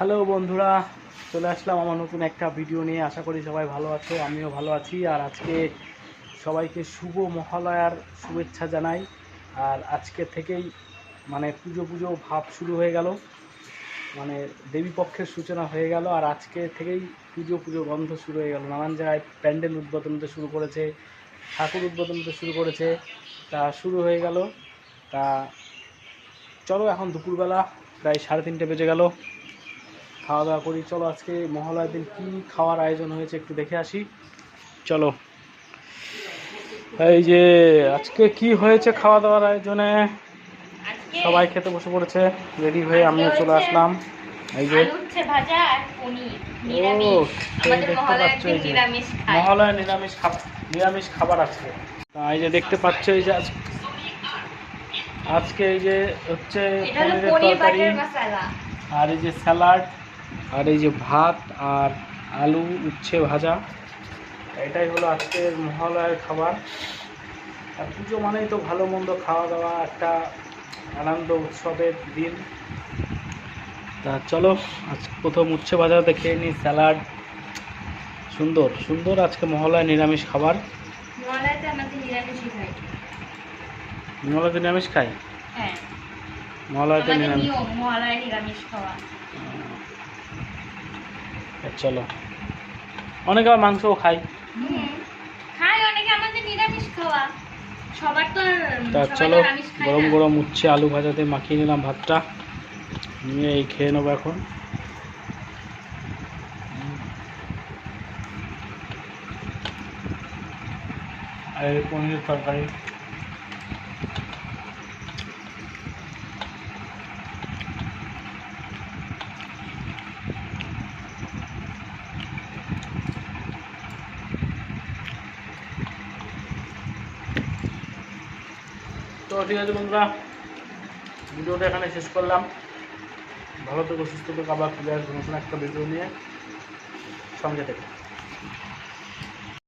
Hello বন্ধুরা, চলে আসলাম আমার নতুন একটা ভিডিও নিয়ে। আশা করি সবাই ভালো আছো, আমিও ভালো আছি। আর আজকে সবাইকে শুভ মহালয়ার শুভেচ্ছা জানাই। আর আজকে থেকেই পুজো পুজো ভাব শুরু হয়ে গেল, দেবী পক্ষের সূচনা হয়ে গেল। আর আজকে থেকেই পুজো পুজো গন্ধ শুরু হয়ে গেল। নানান জায়গায় প্যান্ডেল উদ্বোধন হতে শুরু করেছে, ঠাকুর উদ্বোধন হতে শুরু করেছে। তা শুরু হয়ে গেল। তা চলো, এখন দুপুরবেলা প্রায় 3:30 বেজে গেল, খাওয়া দাওয়া করি। চলো, আজকে মহালয়ার দিন কী খাওয়ার আয়োজন হয়েছে একটু দেখে আসি। চলো, এই যে আজকে কি হয়েছে খাওয়া দাওয়ার আয়োজনে। সবাই খেতে বসে পড়েছে রেডি হয়ে, আমিও চলে আসলাম। এই যে উচ্ছে ভাজা আর পনির নিরামিষ। আমাদের দেখতে মহালয়ার পাচ্ছ, দিন এই যে নিরামিষ খায়। মহালয়া নিরামিষ খাবার আজকে। এই যে দেখতে পাচ্ছ, এই যে আজকে এই যে হচ্ছে এটা হলো পনিরের পনির তরকারি, বাটার মশলা, আর এই যে স্যালাড, আর এই যে ভাত আর আলু উচ্ছে ভাজা। এটাই হলো আজকের মহালয়ার খাবার। আর পুজো মানেই তো ভালো মন্দ খাওয়া দাওয়া, একটা আনন্দ উৎসবের দিন। তা চলো, আজ প্রথম উচ্ছে ভাজাতে খেয়ে নিই, স্যালাড। সুন্দর সুন্দর আজকে মহালয়া নিরামিষ খাবার। মহালয়াতে আমাদের নিরামিষই খাই। মহালয়াতে নিরামিষ খাই। হ্যাঁ, মহালয়াতে আমাদের নিরামিষ। নিয়ম মহালয়ায় নিরামিষ খাওয়া। চলো, অনেকে আবার মাংসও খায়। খায় অনেকে, আমাদের নিরামিষ খাওয়া। সবার তো তা সবাই চলো, নিরামিষ খায় গরম না। গরম উচ্ছে আলু ভাজাতে মাখিয়ে নিলাম ভাতটা, নিয়ে এই খেয়ে নেবো এখন। আর এই পনিরের তরকারি। তো ঠিক আছে বন্ধুরা, ভিডিওটা এখানে শেষ করলাম। ভালো থেকো, সুস্থ থেকো, আবার ফিরে আসবো নতুন একটা ভিডিও নিয়ে। সঙ্গে থেকো।